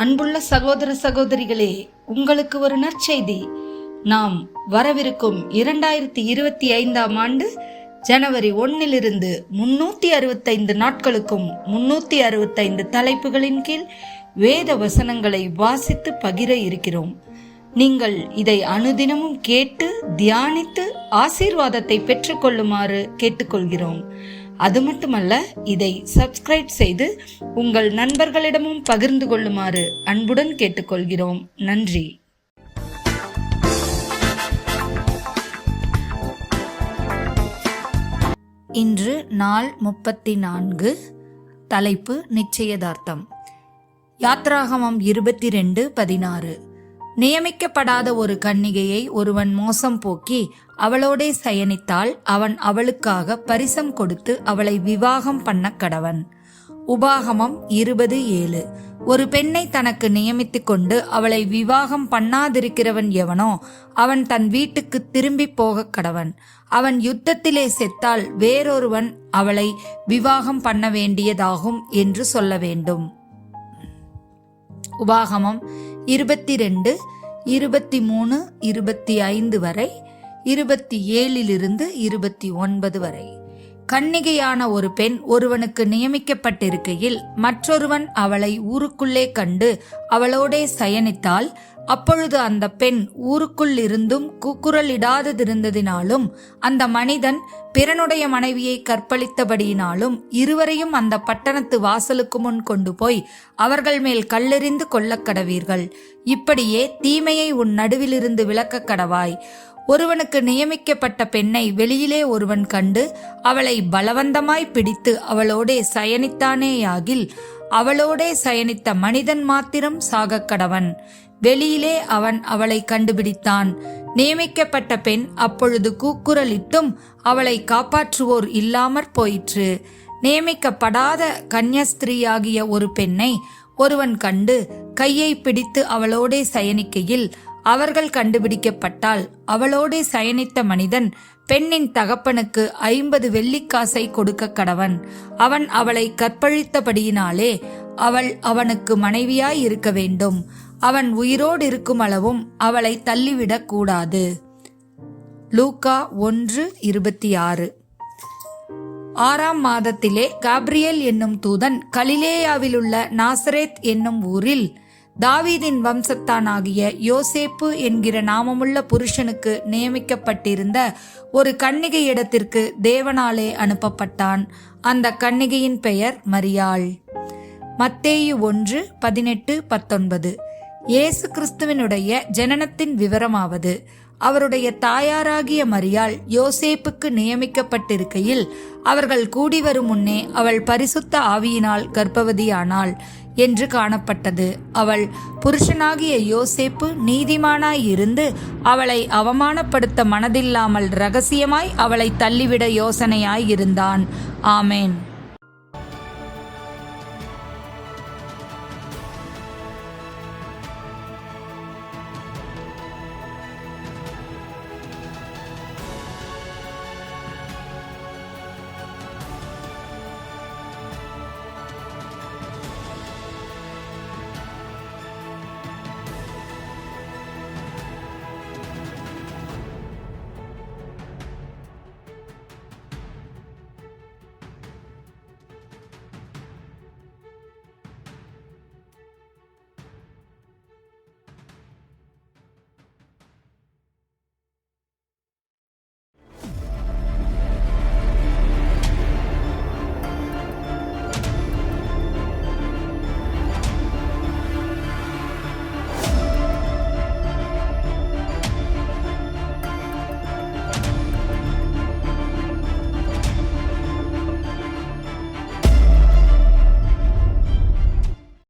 அன்புள்ள சகோதர சகோதரிகளே, உங்களுக்கு ஒரு நற்செய்தி. நாம் வரவிருக்கும் 2025 ஆண்டு ஜனவரி 1 365 நாட்களுக்கும் 365 தலைப்புகளின் கீழ் வேத வசனங்களை வாசித்து பகிர இருக்கிறோம். நீங்கள் இதை அனுதினமும் கேட்டு தியானித்து ஆசீர்வாதத்தை பெற்றுக்கொள்ளுமாறு கேட்டுக்கொள்கிறோம். அது மட்டுமல்ல, இதை சப்ஸ்கிரைப் செய்து உங்கள் நண்பர்களிடமும் பகிர்ந்து கொள்ளுமாறு அன்புடன் கேட்டுக்கொள்கிறோம். நன்றி. இன்று நாள் 34. தலைப்பு நிச்சயதார்த்தம். யாத்ராகமம் 22:16. நியமிக்கப்படாத ஒரு கன்னிகையை ஒருவன் மோசம் போக்கி அவளோடே சயனித்தால் அவன் அவளுக்காக பரிசம் கொடுத்து அவளை விவாகம் பண்ண கடவன். உபாகமம் 20:7. ஒரு பெண்ணை தனக்கு நியமித்து கொண்டு அவளை விவாகம் பண்ணாதிருக்கிறவன் எவனோ அவன் தன் வீட்டுக்கு திரும்பி போக கடவன். அவன் யுத்தத்திலே செத்தால் வேறொருவன் அவளை விவாகம் பண்ண வேண்டியதாகும் என்று சொல்ல வேண்டும். உபாகமம் 22, 23, 25 வரை, 27 29 வரை. கன்னிகையான ஒரு பெண் ஒருவனுக்கு நியமிக்கப்பட்டிருக்கையில் மற்றொருவன் அவளை ஊருக்குள்ளே கண்டு அவளோடே சயனித்தால், அப்பொழுது அந்த பெண் ஊருக்குள் இருந்தும் கூக்குரலிடாததிருந்ததினாலும் அந்த மனிதன் பிறனுடைய மனைவியை கற்பழித்தபடியினாலும் இருவரையும் அந்த பட்டணத்து வாசலுக்கு முன் கொண்டு போய் அவர்கள் மேல் கல்லெறிந்து கொல்லக் கடவீர்கள். இப்படியே தீமையை உன் நடுவிலிருந்து விலக்க கடவாய். ஒருவனுக்கு நியமிக்கப்பட்ட பெண்ணை வெளியிலே ஒருவன் கண்டு அவளை பலவந்தமாய் பிடித்து அவளோடே சயனித்தானேயாகில் அவளோடே சயனித்த மனிதன் மாத்திரம் சாகக் கடவன். வெளியிலே அவன் அவளை கண்டுபிடித்தான். நியமிக்கப்பட்ட பெண் அப்பொழுது கூக்குரலிட்டும் அவளை காப்பாற்றுவோர் இல்லாமற் போயிற்று. நியமிக்கப்படாத கன்னியஸ்திரீயாகிய ஒரு பெண்ணை ஒருவன் கண்டு கையை பிடித்து அவளோடே சயனிக்கையில் அவர்கள் கண்டுபிடிக்கப்பட்டால் அவளோடே சயனித்த மனிதன் பெண்ணின் தகப்பனுக்கு 50 வெள்ளிக்காசை கொடுக்க கடவன். அவன் அவளை கற்பழித்தபடியினாலே அவள் அவனுக்கு மனைவியாய் இருக்க வேண்டும். அவன் உயிரோடு இருக்கும் அளவும் அவளை தள்ளிவிடக் கூடாது. லூக்கா 1:26. 6ஆம் மாதத்திலே காப்ரியேல் என்னும் தூதன் கலிலேயாவிலுள்ள நாசரேத் என்னும் ஊரில் தாவீதின் வம்சத்தானாகிய யோசேப்பு என்கிற நாமமுள்ள புருஷனுக்கு நியமிக்கப்பட்டிருந்த ஒரு கன்னிகை இடத்திற்கு தேவனாலே அனுப்பப்பட்டான். அந்த கன்னிகையின் பெயர் மரியாள். மத்தேயு 1:18-19. இயேசு கிறிஸ்துவினுடைய ஜனனத்தின் விவரமாவது, அவருடைய தாயாராகிய மரியாள் யோசேப்புக்கு நியமிக்கப்பட்டிருக்கையில் அவர்கள் கூடி வரும் முன்னே அவள் பரிசுத்த ஆவியினால் கர்ப்பவதியானாள் என்று காணப்பட்டது. அவள் புருஷனாகிய யோசேப்பு நீதிமானாய் இருந்து அவளை அவமானப்படுத்த மனதில்லாமல் இரகசியமாய் அவளை தள்ளிவிட யோசனையாய் இருந்தான். ஆமேன்.